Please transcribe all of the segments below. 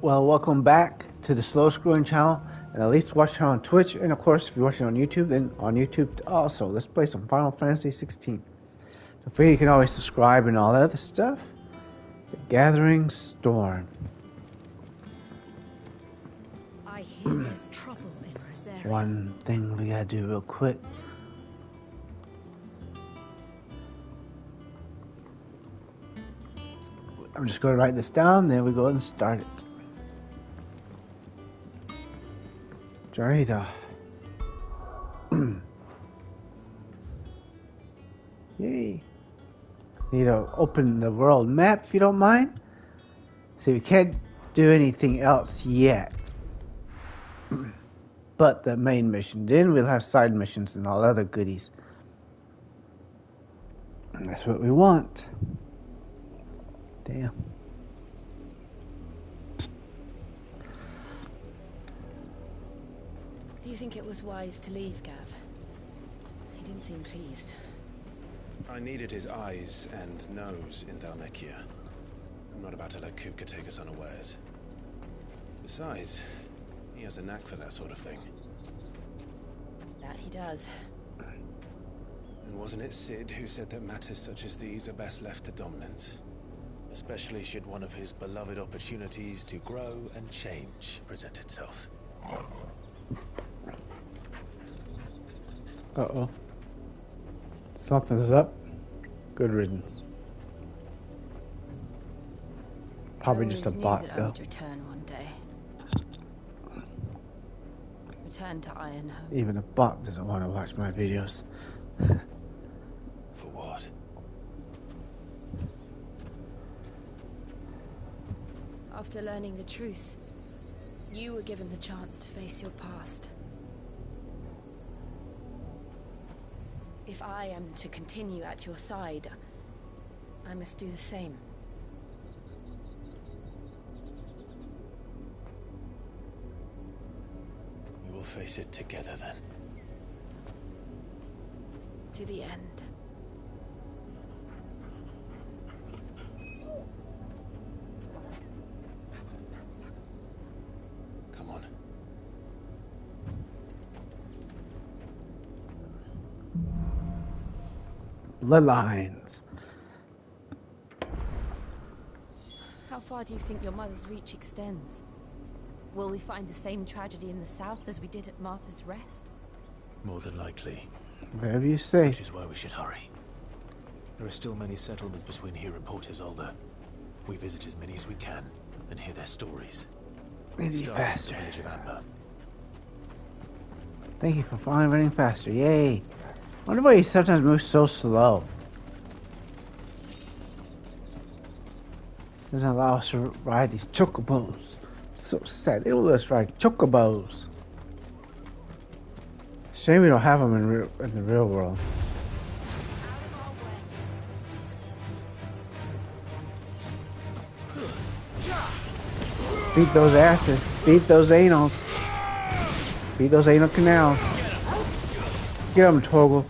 Well, welcome back to the Slow Scrolling channel, and at least watch it on Twitch, and of course, if you're watching on YouTube, then on YouTube also. Let's play some Final Fantasy XVI. Don't forget you can always subscribe and all that other stuff. The Gathering Storm. I hear there's trouble in Rosaria. One thing we gotta do real quick. I'm just going to write this down, then we go and start it. Jarita. Yay. Need to open the world map if you don't mind. See, we can't do anything else yet. But the main mission. Then we'll have side missions and all other goodies. And that's what we want. Damn. Do you think it was wise to leave, Gav? He didn't seem pleased. I needed his eyes and nose in Dhalmekia. I'm not about to let Kupka take us unawares. Besides, he has a knack for that sort of thing. That he does. And wasn't it Sid who said that matters such as these are best left to dominance? Especially should one of his beloved opportunities to grow and change present itself. Uh-oh. Something's up. Good riddance. Probably just a bot, that though. I would return one day. Return to Ironhome. Even a bot doesn't want to watch my videos. For what? After learning the truth, you were given the chance to face your past. If I am to continue at your side, I must do the same. We will face it together then. To the end. Come on. Bloodlines. How far do you think your mother's reach extends? Will we find the same tragedy in the south as we did at Martha's Rest? More than likely. Whatever you say. Which is why we should hurry. There are still many settlements between here and Port Isolde. We visit as many as we can and hear their stories. Maybe Starting with faster. the village of Amber. Thank you for finally running faster. Yay. I wonder why he sometimes moves so slow. Doesn't allow us to ride these chocobos. So sad. They don't let us ride chocobos. Shame we don't have them in the real world. Beat those asses. Beat those anals. Beat those anal canals. Get them, Toggle.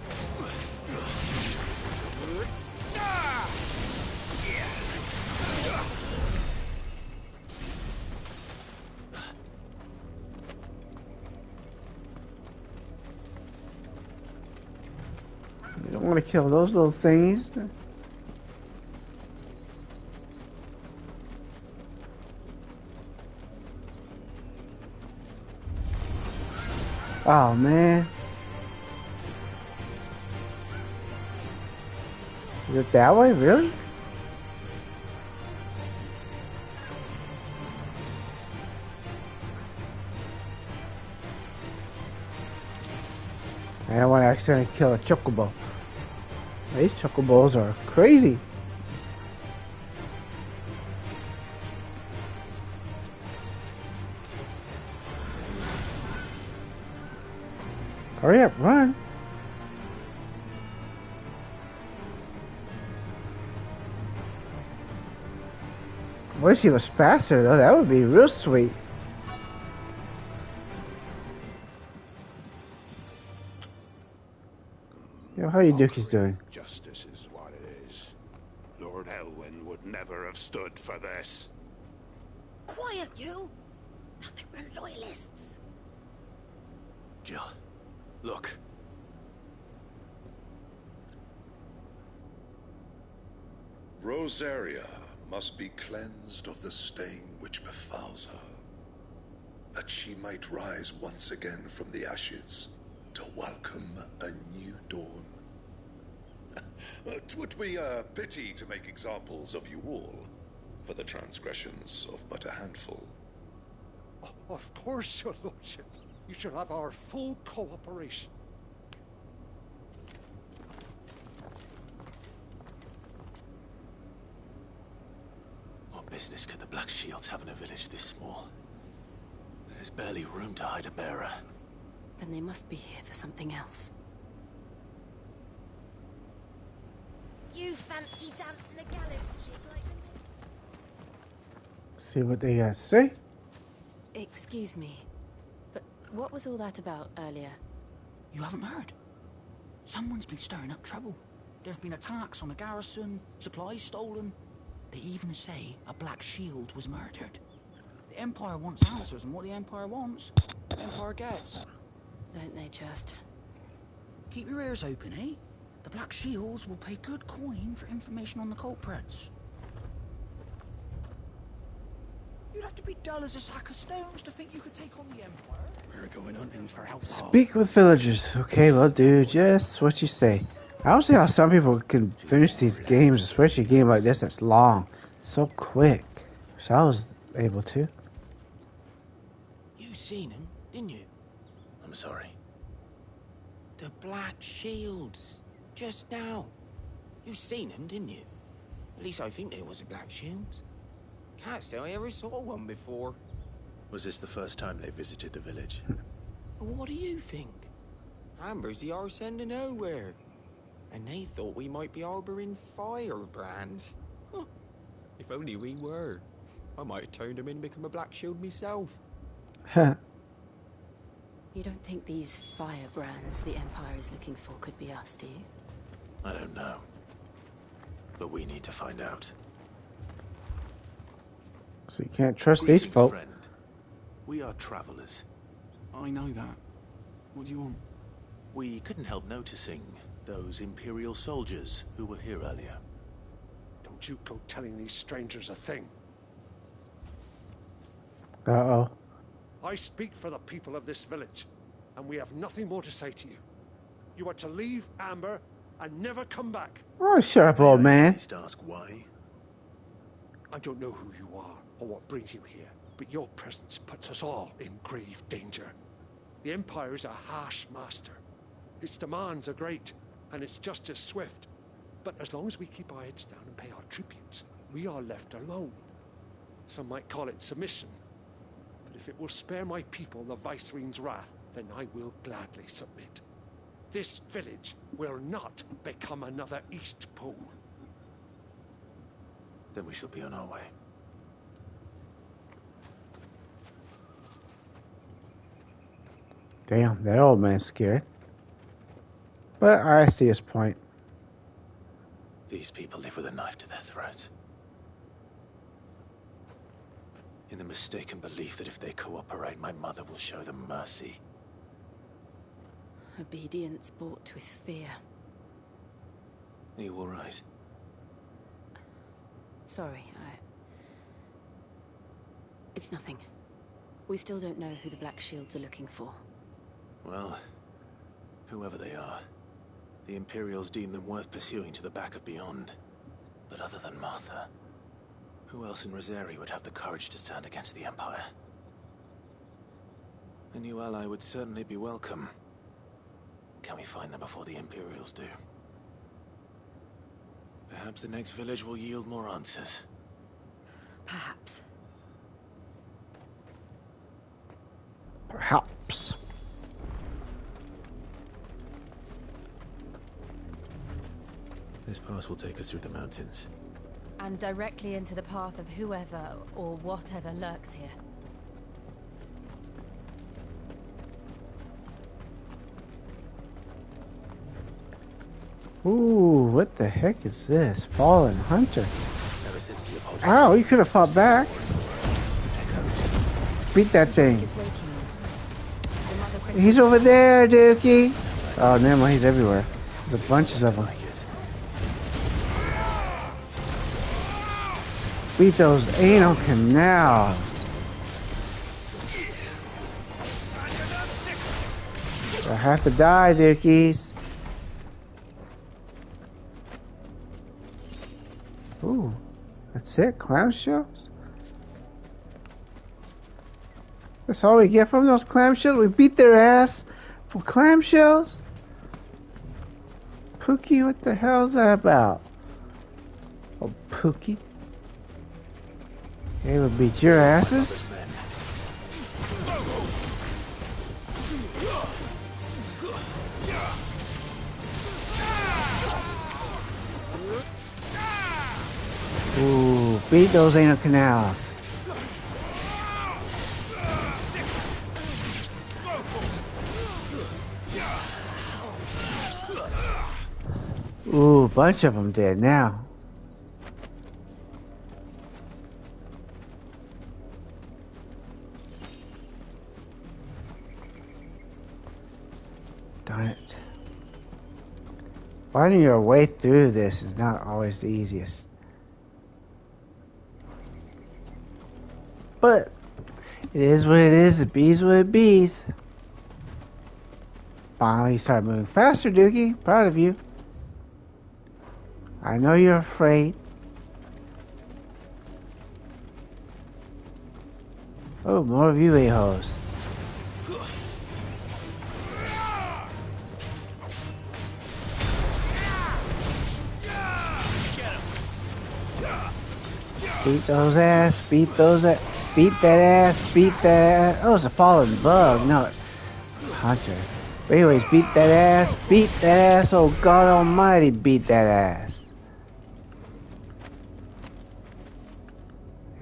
You don't want to kill those little things. Oh, man. Is it that way? Really? I don't want to accidentally kill a chocobo. These chocobos are crazy. Hurry up, run. I wish he was faster though, that would be real sweet. Yo, how you Dookies doing? Justice is what it. Lord Elwyn would never have stood for this. Quiet, you! Nothing, we're loyalists. Jill, look. Rosaria must be cleansed of the stain which befouls her, that she might rise once again from the ashes to welcome a new dawn. 'Twould be a pity to make examples of you all, for the transgressions of but a handful. Of course, your lordship. You shall have our full cooperation. What business could the Black Shields have in a village this small? There's barely room to hide a bearer. Then they must be here for something else. You fancy dancing a gallows jig like me? See what they got to say. Excuse me, but what was all that about earlier? You haven't heard? Someone's been stirring up trouble. There've been attacks on the garrison, supplies stolen. They even say a Black Shield was murdered. The Empire wants answers, and what the Empire wants, the Empire gets. Don't they just? Keep your ears open, eh? The Black Shields will pay good coin for information on the culprits. You'd have to be dull as a sack of stones to think you could take on the Empire. We're going hunting for outlaws. Speak with villagers. Okay, well, do just what you say. I don't see how some people can finish these games, especially a game like this that's long, so quick. So I was able to. You seen him, didn't you? I'm sorry. The Black Shields. Just now. You seen him, didn't you? At least I think there was a Black Shields. Can't say I ever saw one before. Was this the first time they visited the village? What do you think? Amber's the arse end of nowhere. And they thought we might be harboring firebrands. Huh. If only we were. I might have turned them in and become a Black Shield myself. Huh. You don't think these firebrands the Empire is looking for could be us, do you? I don't know. But we need to find out. So you can't trust these Greetings, folk. friend. We are travelers. I know that. What do you want? We couldn't help noticing those Imperial soldiers who were here earlier. Don't you go telling these strangers a thing. Uh-oh. I speak for the people of this village, and we have nothing more to say to you. You are to leave Amber and never come back. Oh, shut up, old man. Just ask why. I don't know who you are or what brings you here, but your presence puts us all in grave danger. The Empire is a harsh master. Its demands are great, and its justice swift. But as long as we keep our heads down and pay our tributes, we are left alone. Some might call it submission. But if it will spare my people the Viceroy's wrath, then I will gladly submit. This village will not become another East Pole. Then we shall be on our way. Damn, that old man's scared. But I see his point. These people live with a knife to their throats. In the mistaken belief that if they cooperate, my mother will show them mercy. Obedience bought with fear. Are you all right? Sorry, It's nothing. We still don't know who the Black Shields are looking for. Well, whoever they are, the Imperials deem them worth pursuing to the back of beyond. But other than Martha, who else in Rosaria would have the courage to stand against the Empire? A new ally would certainly be welcome. Can we find them before the Imperials do? Perhaps the next village will yield more answers. Perhaps. Perhaps. This pass will take us through the mountains. And directly into the path of whoever or whatever lurks here. Ooh, what the heck is this? Fallen Hunter. Ever since the apology, Ow, you could have fought back. Beat that thing. Is waking you. Your mother Christmas He's over there, Dookie. Oh, never mind. He's everywhere. There's a bunches of them. Beat those anal canals. I have to die, Dookies. Ooh, that's it? Clamshells? That's all we get from those clamshells? We beat their ass for clamshells? Pookie, what the hell's that about? Oh, Pookie. They would beat your asses? Ooh, beat those anal canals. Ooh, a bunch of them dead now. Darn it. Finding your way through this is not always the easiest. But it is what it is. It bees what it bees. Finally, you start moving faster, Dookie. Proud of you. I know you're afraid. Oh, more of you a-holes. Beat those ass. Beat those ass. Beat that ass, beat that ass. Oh, it's a fallen bug. No, Hunter. But anyways, beat that ass, beat that ass. Oh, God almighty, beat that ass.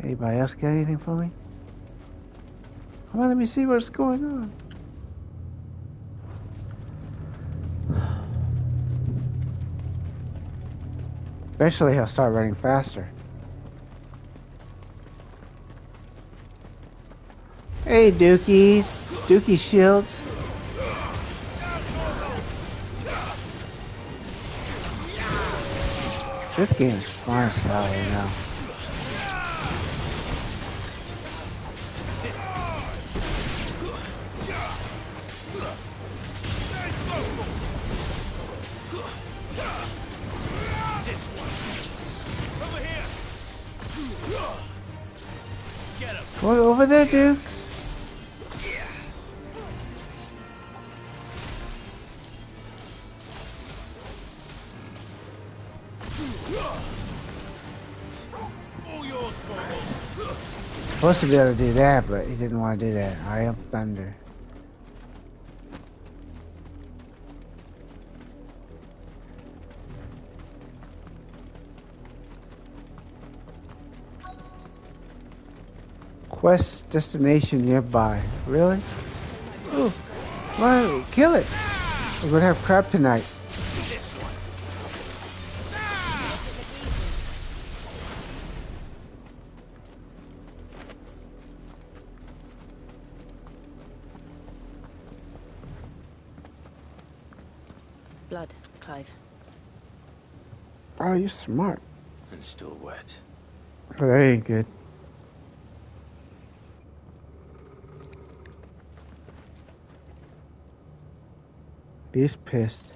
Anybody else got anything for me? Come on, let me see what's going on. Eventually, he'll start running faster. Hey, Dookies. Dookie shields. This game is fun as hell right now. What over there, Dukes? Supposed to be able to do that, but he didn't want to do that. I am Thunder. Quest destination nearby. Really? Ooh, why don't we kill it? We're gonna have crab tonight. Blood, Clive. Oh, you're smart. And still wet. Oh, that ain't good. He's pissed.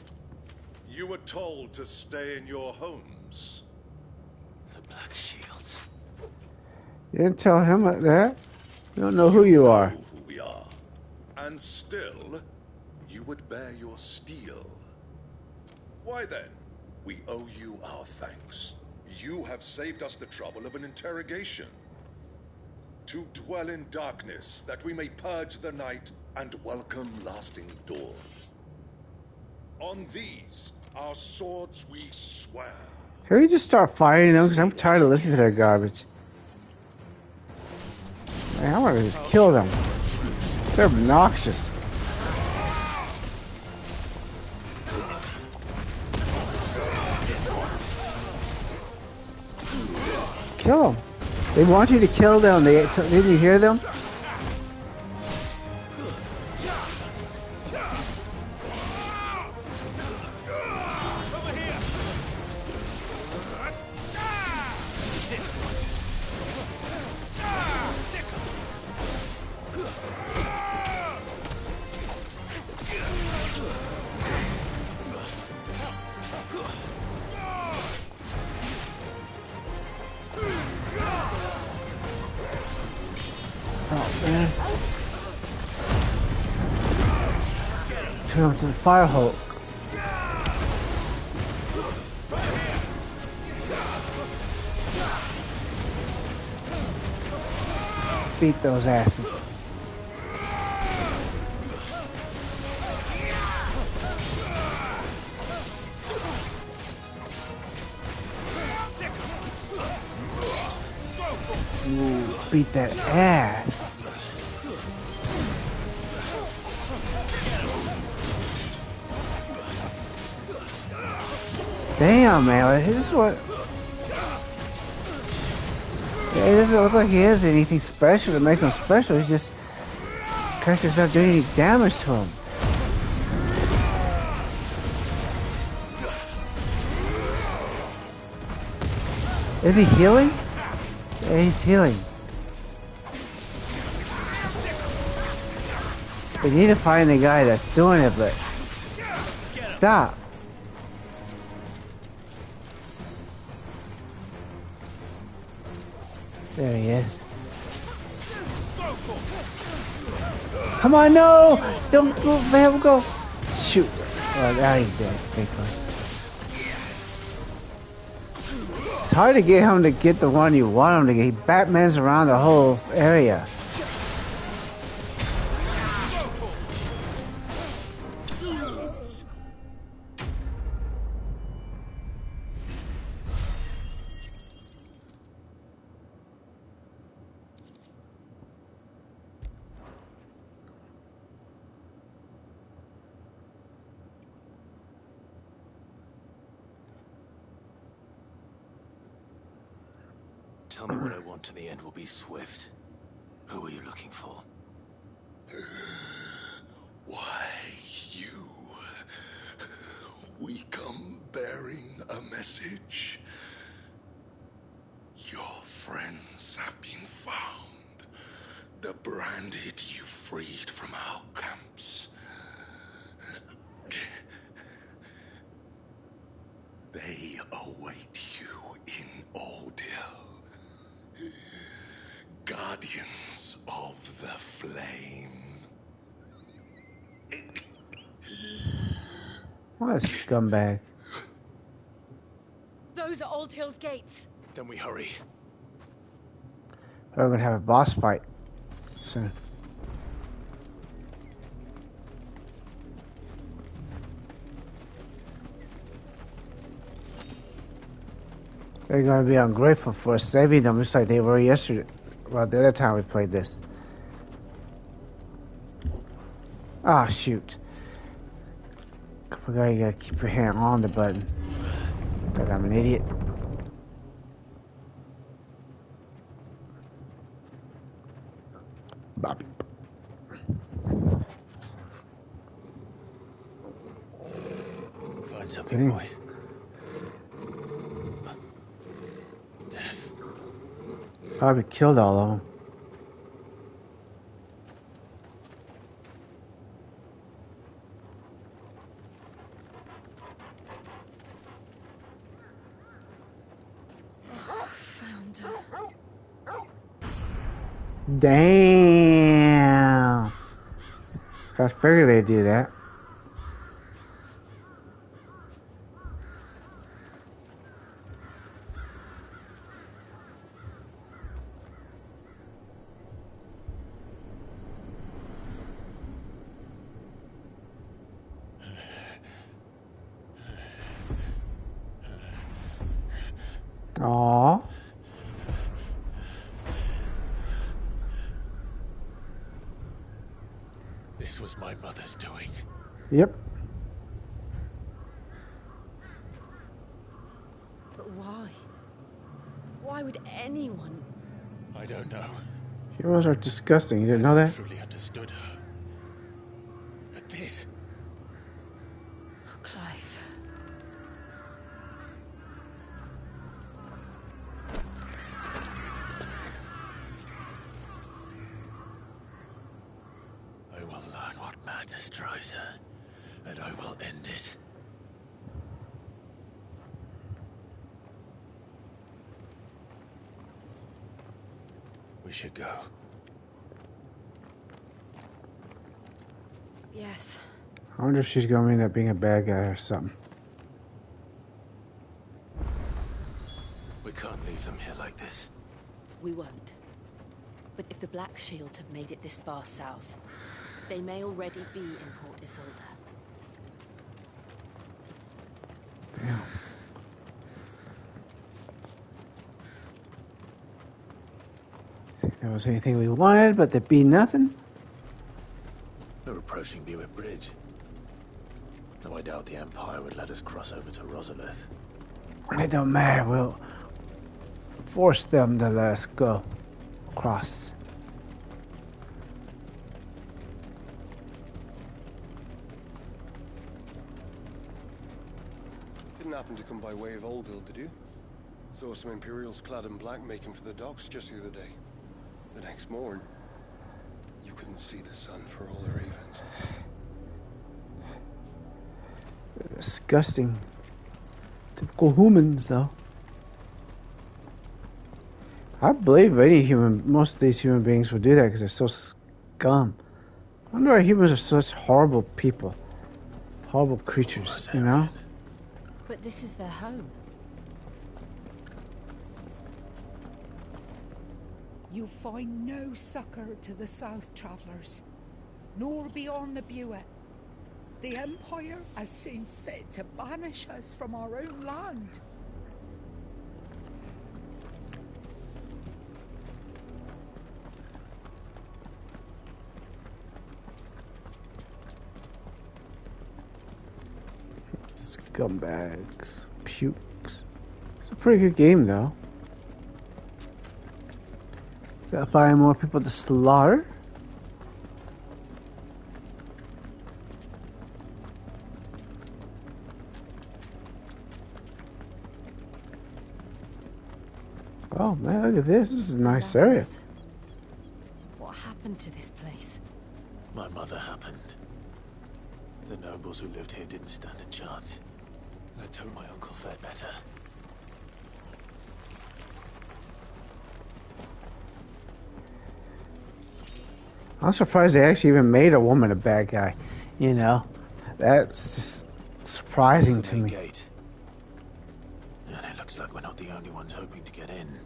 You were told to stay in your homes. The Black Shields. You didn't tell him like that. You don't know who you are. Know who we are. And still, you would bear your steel. Why then, we owe you our thanks. You have saved us the trouble of an interrogation. To dwell in darkness, that we may purge the night and welcome lasting dawn. On these, our swords we swear. Can we just start fighting them? Because I'm tired of listening to their garbage. Man, I want to just kill them. They're obnoxious. Kill them. They want you to kill them. Didn't you hear them? man. Turn him to the Fire Hulk. Beat those asses. Ooh, beat that ass. Damn, man, this is what. Yeah, it doesn't look like he has anything special to make him special. He's just character's not doing any damage to him. Is he healing? Yeah, he's healing. We need to find the guy that's doing it, but stop. There he is. Come on, no! Don't let him go. Shoot. Oh, now he's dead. Thankfully. It's hard to get him to get the one you want him to get. He Batman's around the whole area. Tell me what I want and the end will be swift. Who are you looking for? Why, you? We come bearing a message. Your friends have been found. The branded you freed from our camps. They await you in Ordeal. Guardians of the Flame. What a scumbag. Those are Old Hill's gates. Then we hurry. We're gonna have a boss fight soon. They're gonna be ungrateful for saving them just like they were yesterday. Well, the other time we played this. Ah, shoot. I forgot you gotta keep your hand on the button. Because I'm an idiot. Bobby. Find something, boy. Probably killed all of them. Found her. Damn. I figured they'd do that. Aww. This was my mother's doing. Yep. But why? Why would anyone? I don't know. Heroes are disgusting. You didn't know that? Truly understood her. But this. Oh, Clive. I will learn what madness drives her, and I will end it. We should go. Yes. I wonder if she's going to end up being a bad guy or something. We can't leave them here like this. We won't. But if the Black Shields have made it this far south, they may already be in Port Isolde. Damn. Think there was anything we wanted, but there'd be nothing? We're approaching Buick Bridge. Though I doubt the Empire would let us cross over to Rosalith. It don't matter. We'll force them to let us go across. Didn't happen to come by way of Old Hill, did you? Saw some Imperials clad in black making for the docks just the other day. The next morn, you couldn't see the sun for all the ravens. Disgusting. Typical humans, though. I believe most of these human beings would do that because they're so scum. I wonder why humans are such horrible people. Horrible creatures, you know? But this is their home. You find no succor to the South Travellers, nor beyond the Buet. The Empire has seen fit to banish us from our own land. Scumbags. Pukes. It's a pretty good game, though. Gotta find more people to slaughter. Oh man, look at this. This is a nice area. What happened to this place? My mother happened. The nobles who lived here didn't stand a chance. Let's hope my uncle fared better. I'm surprised they actually even made a woman a bad guy. You know, that's just surprising to me. Gate. And it looks like we're not the only ones hoping to get in.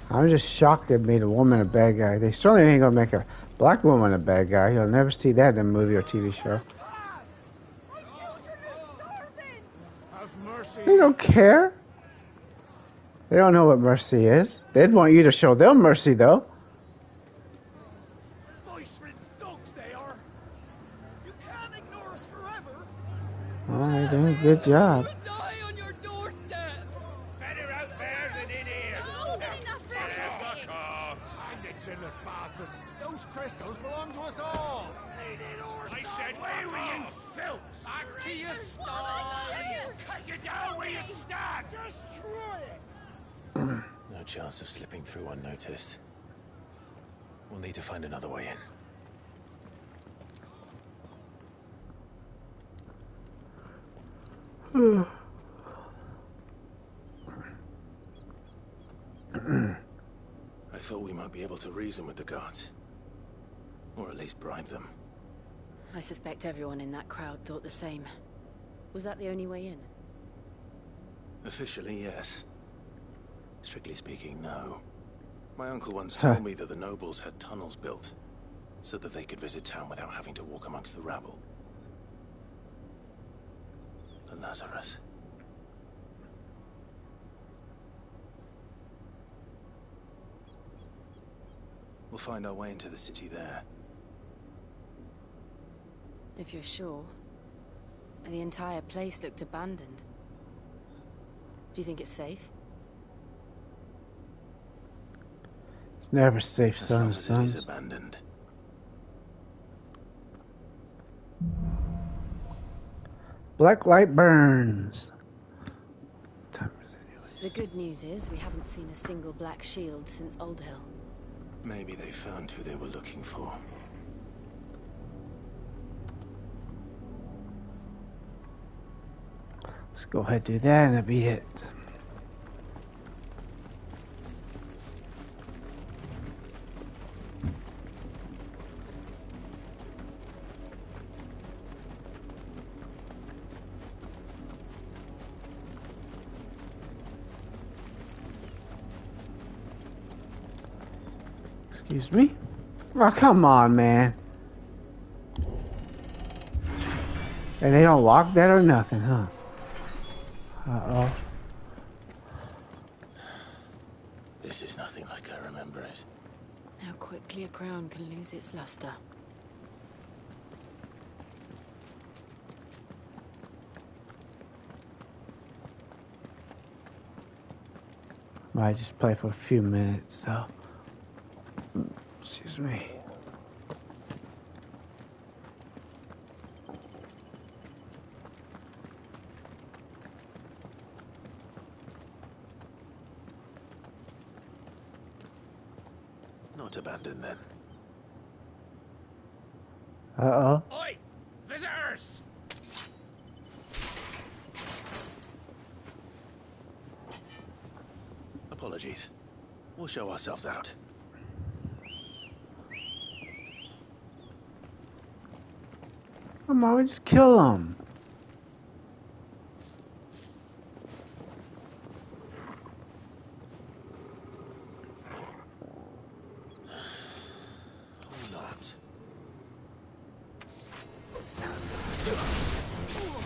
I'm just shocked they made a woman a bad guy. They certainly ain't gonna make a black woman a bad guy. You'll never see that in a movie or TV show. My children are starving! Have mercy. They don't care. They don't know what mercy is. They'd want you to show them mercy, though. Voice-ridden dogs they are. You can't ignore us forever. Oh, they're doing a good job. Die on your doorstep! Better out there than in here. More than enough room to sit. Find the chinless bastards. Those crystals belong to us all. I said, where were you, filth? Back to your stall. Cut you down where you stand. Destroy it. No chance of slipping through unnoticed. We'll need to find another way in. I thought we might be able to reason with the guards. Or at least bribe them. I suspect everyone in that crowd thought the same. Was that the only way in? Officially, yes. Strictly speaking, no. My uncle once told me that the nobles had tunnels built, so that they could visit town without having to walk amongst the rabble. The Lazarus. We'll find our way into the city there. If you're sure. The entire place looked abandoned. Do you think it's safe? It's never safe, As son long of as it is sons. abandoned. Black light burns. What time is it anyway? The good news is we haven't seen a single black shield since Old Hill. Maybe they found who they were looking for. Let's go ahead and do that, and that'll be it. Excuse me? Oh, come on, man. And they don't lock that or nothing, huh? Uh-oh. This is nothing like I remember it. How quickly a crown can lose its luster. Might just play for a few minutes, though. Excuse me. Not abandoned then. Uh-oh. Oi! Visitors! Apologies. We'll show ourselves out. Come on, we just kill them.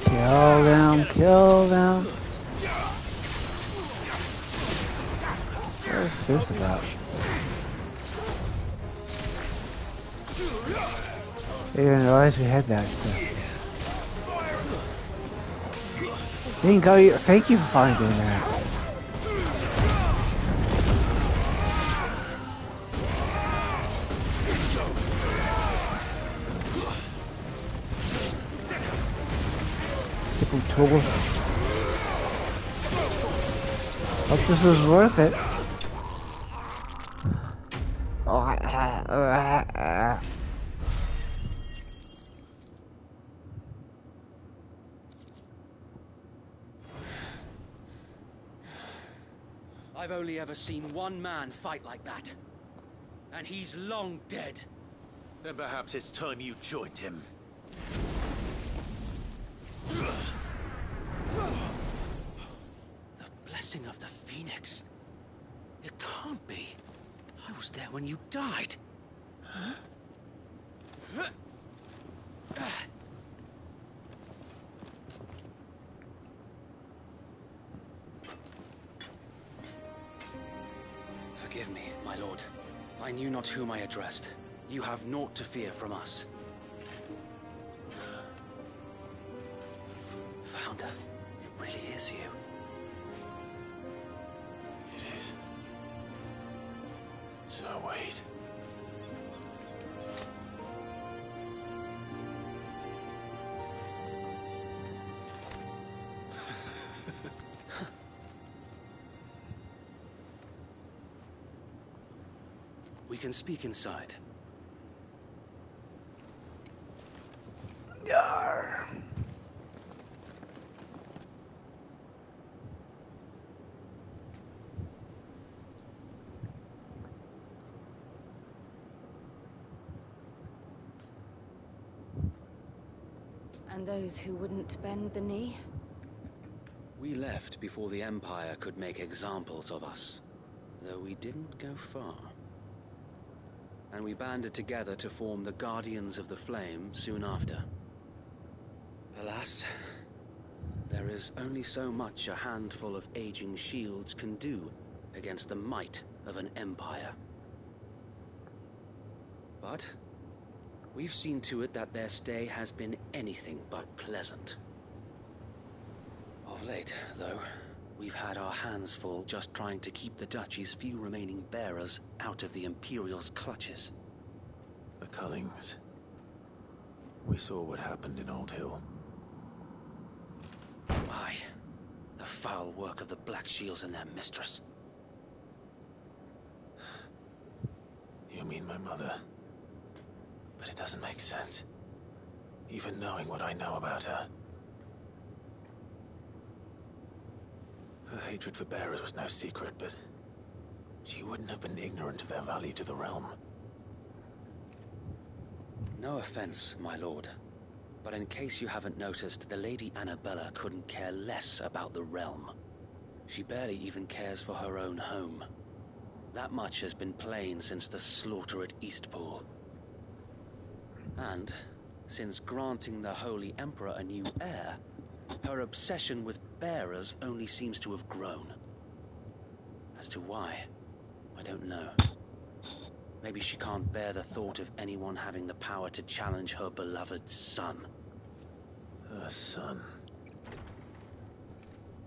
Kill them, kill them. What's this about? I didn't realize we had that stuff. Dingo, thank you for finding that. Toggle. Hope this was worth it. I've only ever seen one man fight like that. And he's long dead. Then perhaps it's time you joined him. The blessing of the Phoenix. It can't be. I was there when you died. Huh? Forgive me, my lord. I knew not whom I addressed. You have naught to fear from us. Founder, it really is you. It is. So wait. We can speak inside. Yarr. And those who wouldn't bend the knee? We left before the Empire could make examples of us, though we didn't go far. And we banded together to form the Guardians of the Flame soon after. Alas, there is only so much a handful of aging shields can do against the might of an empire. But we've seen to it that their stay has been anything but pleasant. Of late, though, we've had our hands full just trying to keep the Duchy's few remaining bearers out of the Imperial's clutches. The Cullings. We saw what happened in Old Hill. Aye. The foul work of the Black Shields and their mistress. You mean my mother? But it doesn't make sense. Even knowing what I know about her. Her hatred for bearers was no secret, but she wouldn't have been ignorant of their value to the realm. No offense, my lord. But in case you haven't noticed, the Lady Annabella couldn't care less about the realm. She barely even cares for her own home. That much has been plain since the slaughter at Eastpool. And since granting the Holy Emperor a new heir, her obsession with bearers only seems to have grown. As to why, I don't know. Maybe she can't bear the thought of anyone having the power to challenge her beloved son. Her son.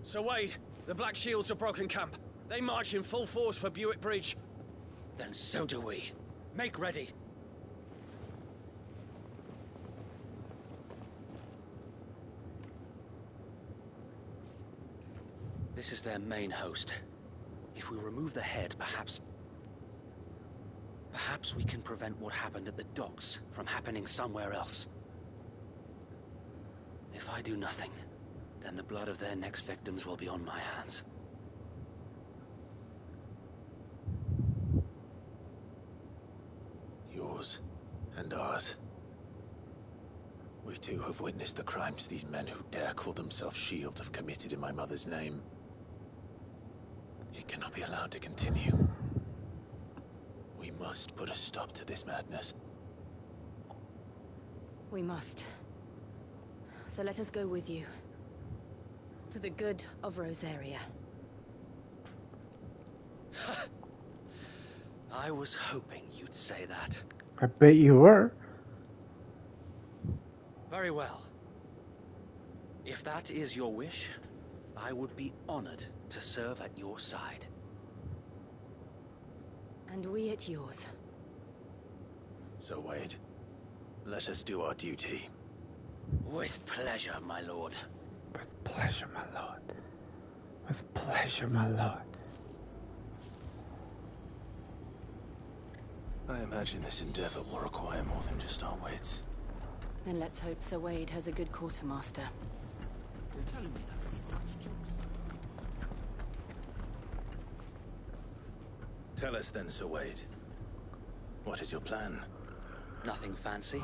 Sir Wade, the Black Shields have broken camp. They march in full force for Buick Bridge. Then so do we. Make ready. This is their main host. If we remove the head, perhaps we can prevent what happened at the docks from happening somewhere else. If I do nothing, then the blood of their next victims will be on my hands. Yours and ours. We too have witnessed the crimes these men who dare call themselves shields have committed in my mother's name. It cannot be allowed to continue. We must put a stop to this madness. We must. So let us go with you. For the good of Rosaria. I was hoping you'd say that. I bet you were. Very well. If that is your wish, I would be honored to serve at your side. And we at yours. So, Wade, let us do our duty. With pleasure, my lord. With pleasure, my lord. With pleasure, my lord. I imagine this endeavor will require more than just our wits. Then let's hope Sir Wade has a good quartermaster. You're telling me that's the archduke's? Tell us then, Sir Wade. What is your plan? Nothing fancy.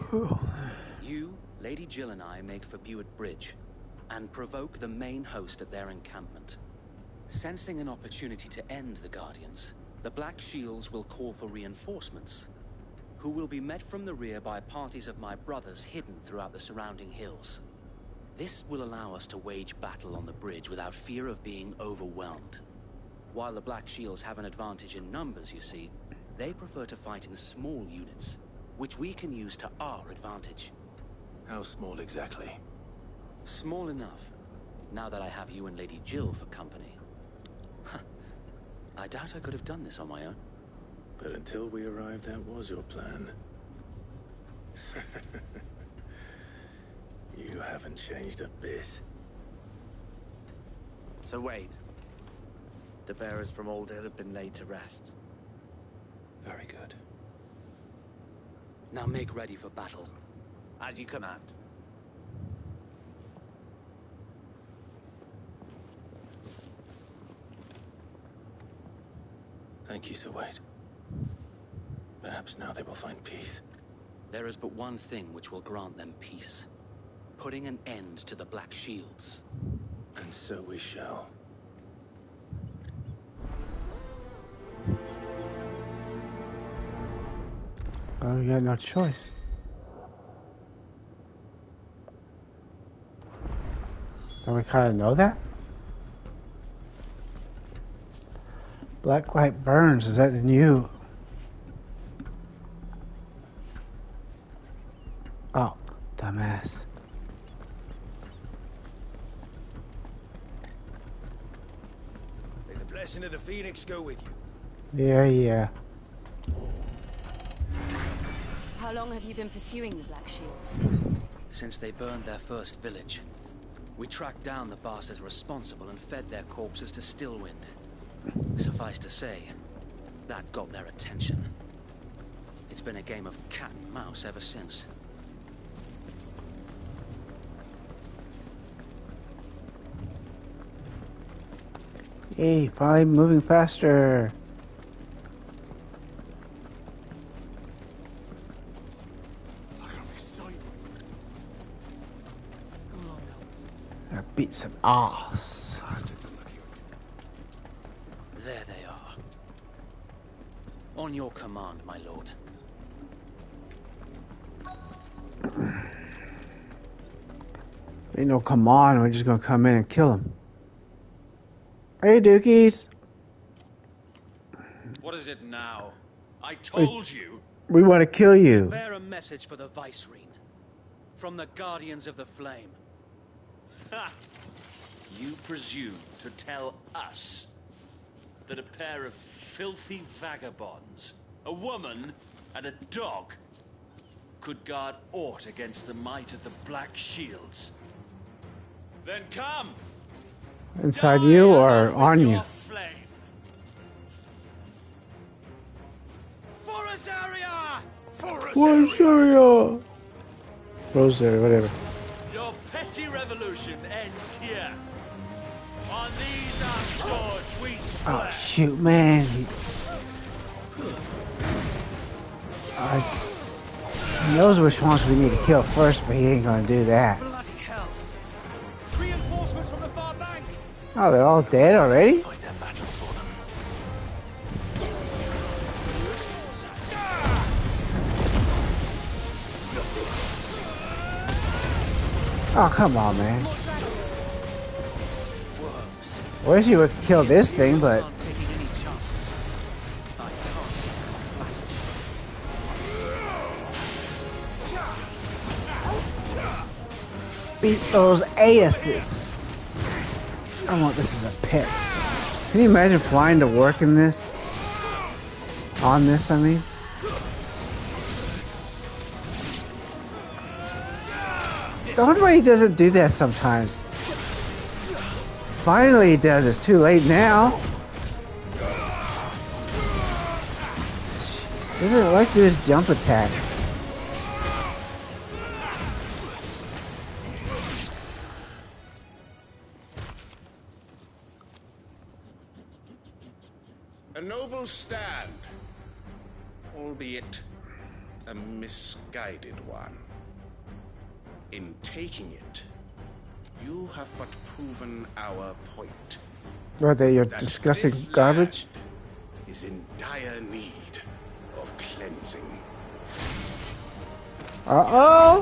You, Lady Jill and I make for Buick Bridge and provoke the main host at their encampment. Sensing an opportunity to end the Guardians, the Black Shields will call for reinforcements, who will be met from the rear by parties of my brothers hidden throughout the surrounding hills. This will allow us to wage battle on the bridge without fear of being overwhelmed. While the Black Shields have an advantage in numbers, you see, they prefer to fight in small units, which we can use to our advantage. How small exactly? Small enough, now that I have you and Lady Jill for company. I doubt I could have done this on my own. But until we arrived, that was your plan. You haven't changed a bit. Sir Wade, the bearers from Old Hill have been laid to rest. Very good. Now make ready for battle. As you command. Thank you, Sir Wade. Perhaps now they will find peace. There is but one thing which will grant them peace. Putting an end to the Black Shields. And so we shall. Oh, we got no choice. Don't we kind of know that? Black light burns. Is that the new? Oh, dumbass. May the blessing of the Phoenix go with you. Yeah. How long have you been pursuing the Black Shields? Since they burned their first village. We tracked down the bastards responsible and fed their corpses to Stillwind. Suffice to say, that got their attention. It's been a game of cat and mouse ever since. Hey, finally moving faster. I beat some ass. There they are. On your command, my lord. Ain't no come on, we're just gonna come in and kill him. Hey, Dookies. What is it now? I told you. We want to kill you. Bear a message for the Vicereine. From the Guardians of the Flame. Ha! You presume to tell us that a pair of filthy vagabonds, a woman and a dog, could guard aught against the might of the Black Shields? Then come! Inside you or on you? Flame. For Azaria! Rosario! Rosario, whatever. Your petty revolution ends here. On these our swords we swear. Oh shoot, man! He knows which ones we need to kill first, but he ain't gonna do that. Bloody hell! Reinforcements from the far bank. Oh, they're all dead already? Fight their battle for them. Oh, come on, man. Wish you would kill this thing, but... Beat those asses. I want this as a pet. Can you imagine flying to work in this? On this, I mean? I wonder why he doesn't do that sometimes. Finally he does. It's too late now. Doesn't like to do his jump attack. A noble stand, albeit a misguided one. In taking it, you have but proven our point. Brother, you're That disgusting this garbage. land is in dire need of cleansing. Uh-oh!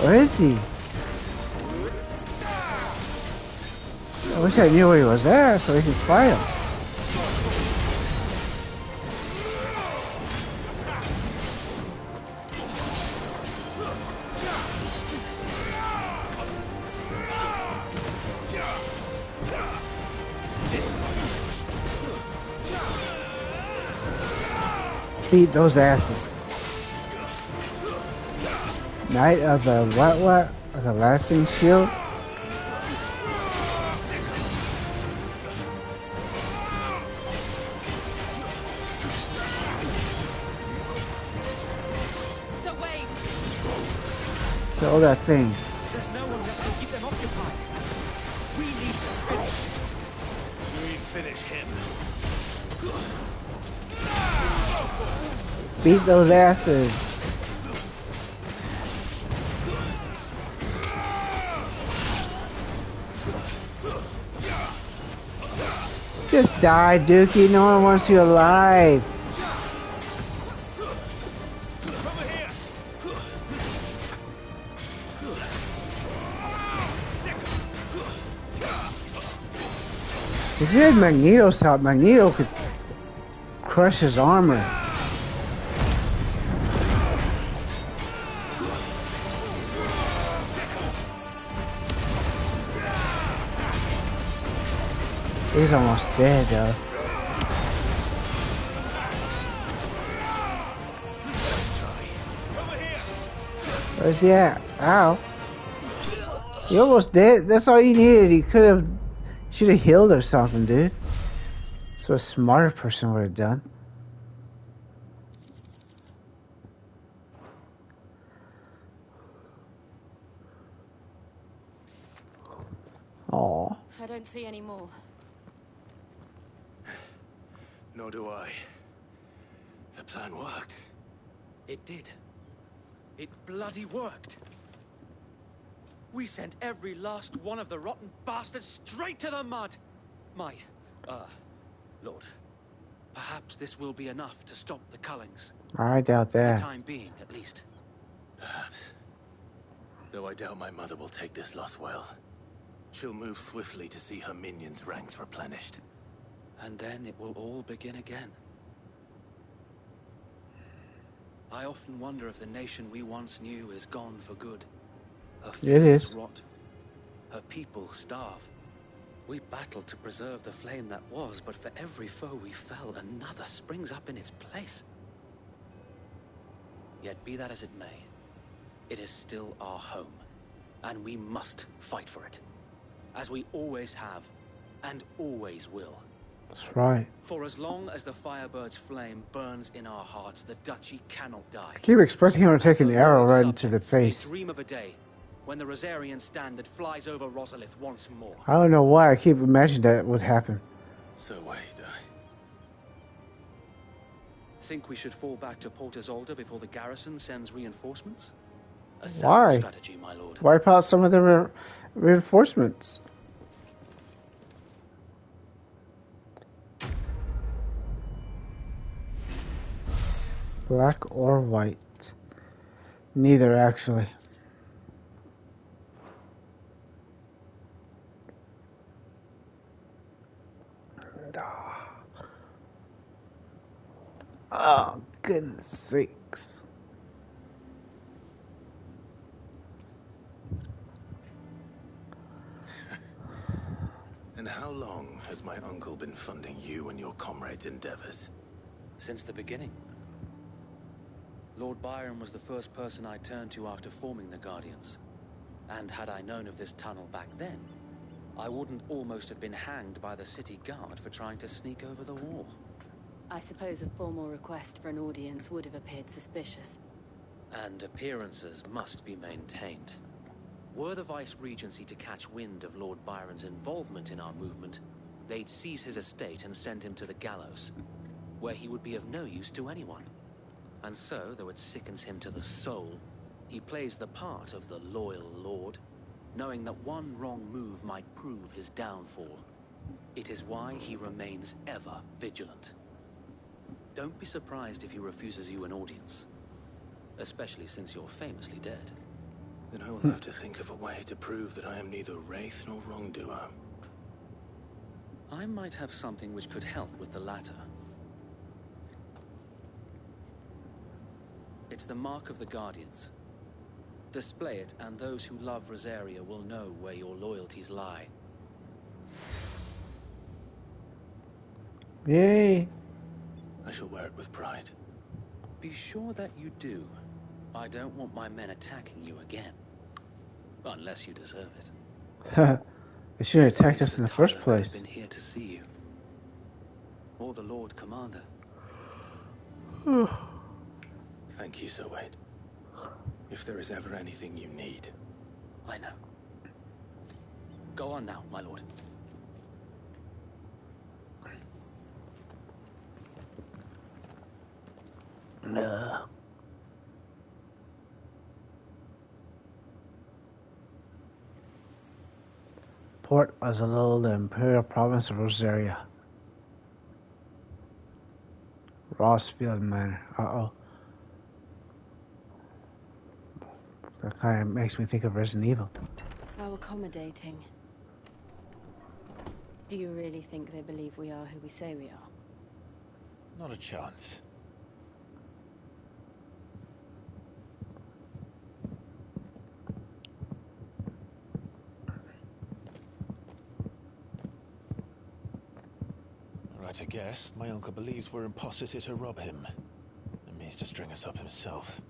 Where is he? I wish I knew where he was at so we could fight him. Beat those asses. Knight of the what? Of the lasting shield? So Wade. Kill that thing. There's no one that can keep them occupied. We need to finish this. We finish him. Beat those asses. Just die, Dookie. No one wants you alive. If you had Magneto's help, Magneto could crush his armor. He's almost dead, though. Where's he at? Ow. You almost dead? That's all you needed. He could have... Should have healed or something, dude. That's what a smarter person would have done. Aww. I don't see any more. Nor do I. The plan worked. It did. It bloody worked. We sent every last one of the rotten bastards straight to the mud! My, Lord, perhaps this will be enough to stop the Cullings. I doubt For the that. time being, at least. Perhaps. Though I doubt my mother will take this loss well. She'll move swiftly to see her minions' ranks replenished. And then it will all begin again. I often wonder if the nation we once knew is gone for good. Her fields rot. Her people starve. We battled to preserve the flame that was, but for every foe we fell, another springs up in its place. Yet be that as it may, it is still our home, and we must fight for it. As we always have, and always will. That's right. For as long as the Firebird's flame burns in our hearts, the Duchy cannot die. I keep expecting him to take an arrow right into the face. Dream of a day when the Rosarian standard flies over Rosalith once more. I don't know why I keep imagining that would happen. So wait, Think we should fall back to Port Isolde before the garrison sends reinforcements? A sound Why? strategy, my lord. Wipe out some of the reinforcements. Black or white? Neither, actually. Oh, goodness sakes. And how long has my uncle been funding you and your comrades' endeavors? Since the beginning. Lord Byron was the first person I turned to after forming the Guardians. And had I known of this tunnel back then, I wouldn't almost have been hanged by the city guard for trying to sneak over the wall. I suppose a formal request for an audience would have appeared suspicious. And appearances must be maintained. Were the Vice-Regency to catch wind of Lord Byron's involvement in our movement, they'd seize his estate and send him to the gallows, where he would be of no use to anyone. And so, though it sickens him to the soul, he plays the part of the loyal lord, knowing that one wrong move might prove his downfall. It is why he remains ever vigilant. Don't be surprised if he refuses you an audience, especially since you're famously dead. Then I will have to think of a way to prove that I am neither wraith nor wrongdoer. I might have something which could help with the latter. It's the mark of the Guardians. Display it, and those who love Rosaria will know where your loyalties lie. Yay! I shall wear it with pride. Be sure that you do. I don't want my men attacking you again. Unless you deserve it. They should have attacked us in the first place. I've been here to see you. Or the Lord Commander. Thank you, Sir Wade. If there is ever anything you need. I know. Go on now, my lord. No. Port Isolde, the Imperial Province of Rosaria. Rossfield Manor. Uh-oh. That kind of makes me think of Resident Evil. How accommodating. Do you really think they believe we are who we say we are? Not a chance. Right, I guess. My uncle believes we're imposters here to rob him. And means to string us up himself.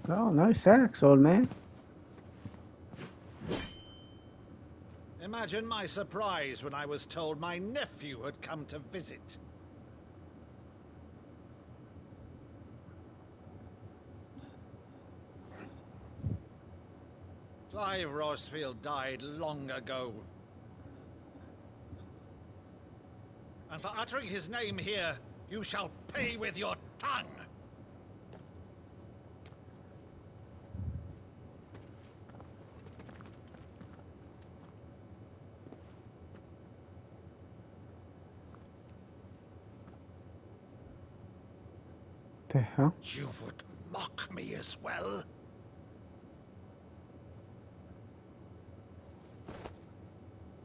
Oh, nice axe, old man. Imagine my surprise when I was told my nephew had come to visit. Clive Rossfield died long ago. And for uttering his name here, you shall pay with your tongue! The hell? You would mock me as well?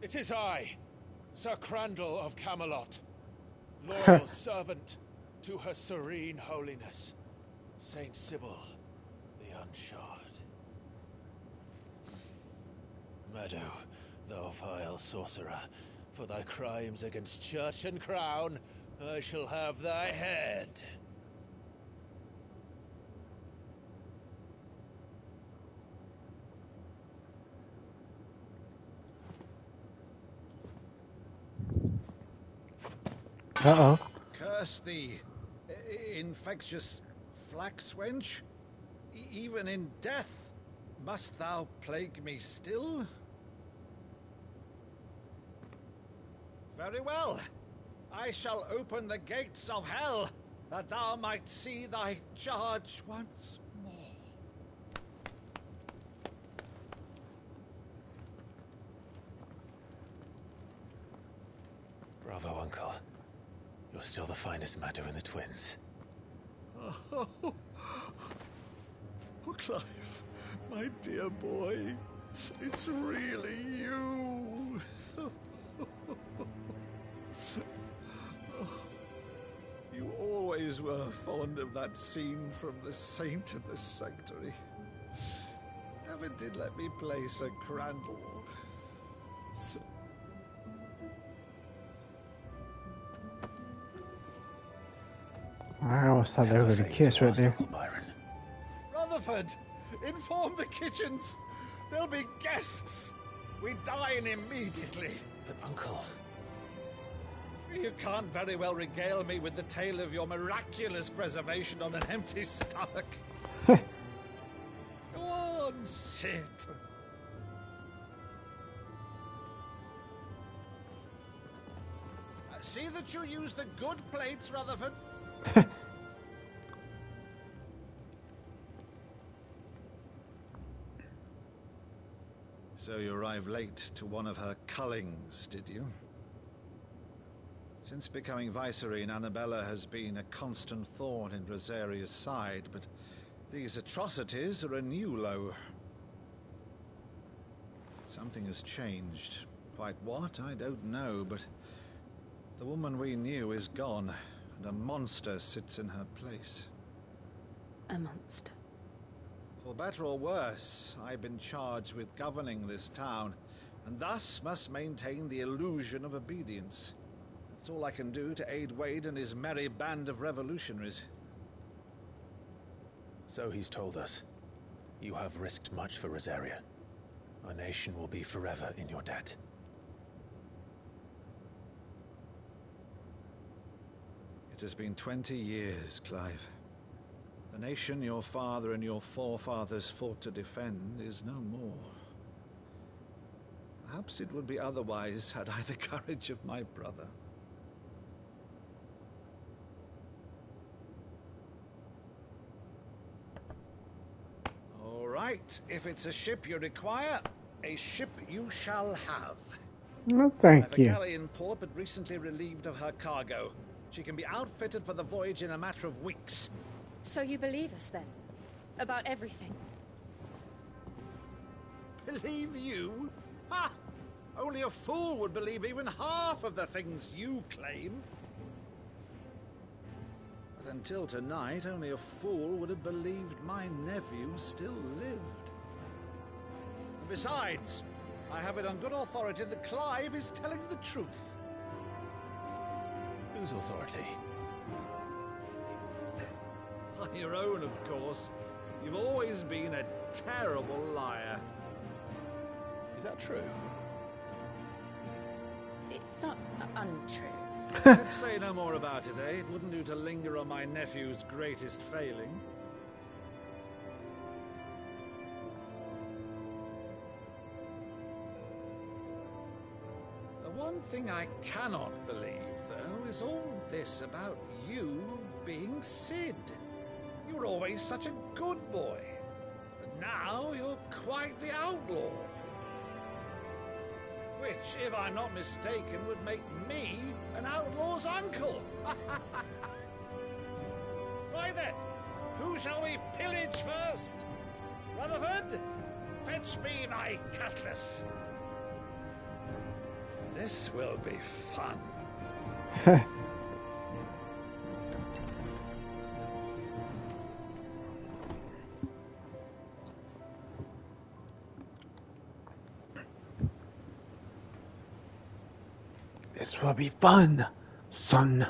It is I, Sir Crandall of Camelot, loyal servant to her serene holiness, Saint Sybil the Unshod. Meadow, thou vile sorcerer, for thy crimes against church and crown, I shall have thy head. Uh-oh. Curse thee, infectious flax wench. Even in death, must thou plague me still? Very well. I shall open the gates of hell, that thou might see thy charge once more. Bravo, Uncle. You're still the finest Meadow in the twins. Oh, Clive, my dear boy, it's really you. You always were fond of that scene from The Saint and the Sanctuary. Never did let me play Sir Crandall. I almost thought they were going to kiss right there. Rutherford, inform the kitchens. There'll be guests. We dine immediately. But, Uncle... You can't very well regale me with the tale of your miraculous preservation on an empty stomach. Go on, sit. See that you use the good plates, Rutherford. So you arrived late to one of her cullings, did you? Since becoming Vicereine, Annabella has been a constant thorn in Rosaria's side, but these atrocities are a new low. Something has changed. Quite what, I don't know, but the woman we knew is gone, and a monster sits in her place. A monster. For better or worse, I've been charged with governing this town, and thus must maintain the illusion of obedience. That's all I can do to aid Wade and his merry band of revolutionaries. So he's told us. You have risked much for Rosaria. Our nation will be forever in your debt. It has been 20 years, Clive. The nation your father and your forefathers fought to defend is no more. Perhaps it would be otherwise had I the courage of my brother. All right, if it's a ship you require, a ship you shall have. No, thank you. I have a galley in port, but recently relieved of her cargo. She can be outfitted for the voyage in a matter of weeks. So you believe us then? About everything? Believe you? Ha! Only a fool would believe even half of the things you claim. But until tonight, only a fool would have believed my nephew still lived. And besides, I have it on good authority that Clive is telling the truth. Whose authority? On your own, of course. You've always been a terrible liar. Is that true? It's not untrue. Let's say no more about it, eh? It wouldn't do to linger on my nephew's greatest failing. The one thing I cannot believe, though, is all this about you being Sid? You were always such a good boy. But now you're quite the outlaw. Which, if I'm not mistaken, would make me an outlaw's uncle. Right then, who shall we pillage first? Rutherford, fetch me my cutlass. This will be fun. This will be fun, son.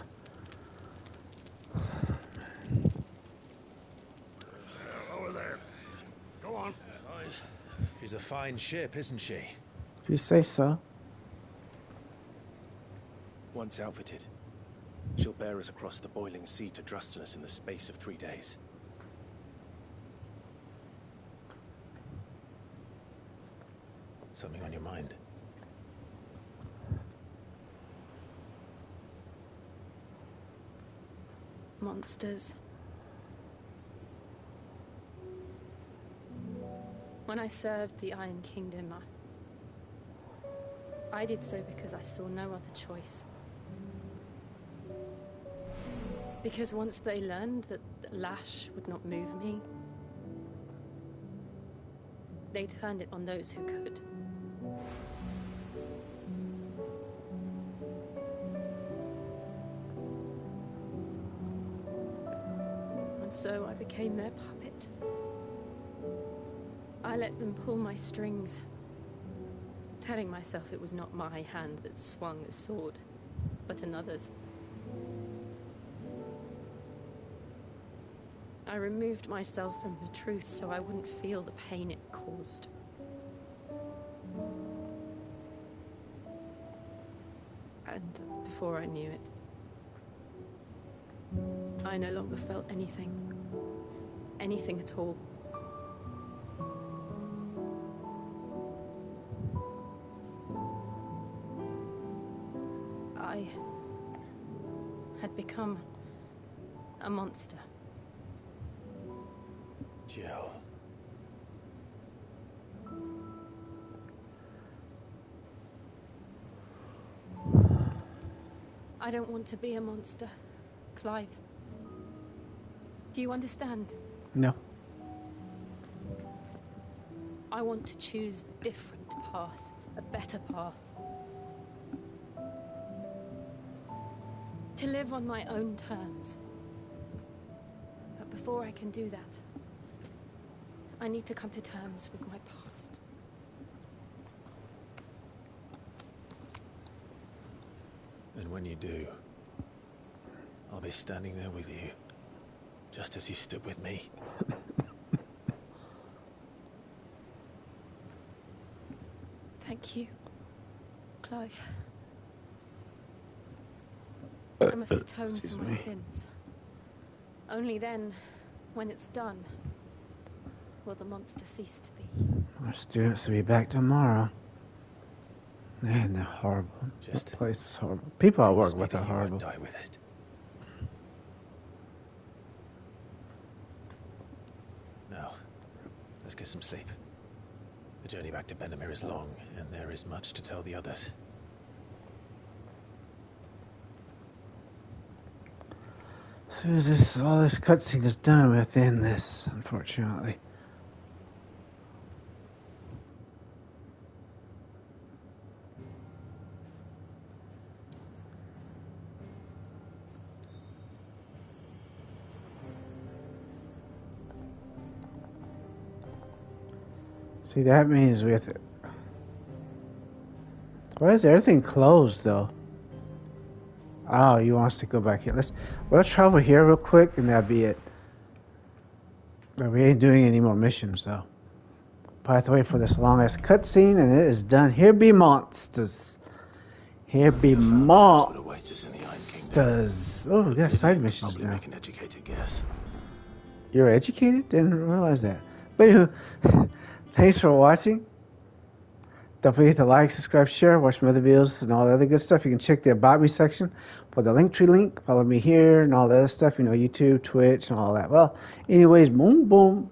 Over there. Go on. She's a fine ship, isn't she? If you say so. Once outfitted, she'll bear us across the boiling sea to Drustinus in the space of 3 days. Something on your mind? Monsters. When I served the Iron Kingdom, I did so because I saw no other choice. Because once they learned that Lash would not move me, they turned it on those who could. And so I became their puppet. I let them pull my strings, telling myself it was not my hand that swung a sword, but another's. I removed myself from the truth so I wouldn't feel the pain it caused. And before I knew it, I no longer felt anything. Anything at all. I had become a monster. Jill. I don't want to be a monster, Clive. Do you understand? No. I want to choose a different path, a better path. To live on my own terms. But before I can do that, I need to come to terms with my past. And when you do, I'll be standing there with you, just as you stood with me. Thank you, Clive. I must atone for my sins. Only then, when it's done, will the monster cease to be. Our students will be back tomorrow. Man, they're horrible. This place is horrible. People I work with are horrible. Die with it. Now, let's get some sleep. The journey back to Benamir is long, and there is much to tell the others. As soon as all this cutscene is done, we have to end this, unfortunately. See, that means we have to... Why is everything closed, though? Oh, you want us to go back here. We'll travel here real quick, and that'll be it. But we ain't doing any more missions, though. Probably have to wait for this long-ass cutscene, and it is done. Here be monsters. Here be monsters. Oh, we got side missions now. Make an educated guess. You're educated? Didn't realize that. But anywho, thanks for watching. Don't forget to like, subscribe, share, watch my other videos, and all the other good stuff. You can check the About Me section for the Linktree link. Follow me here and all the other stuff, you know, YouTube, Twitch, and all that. Well, anyways, boom, boom.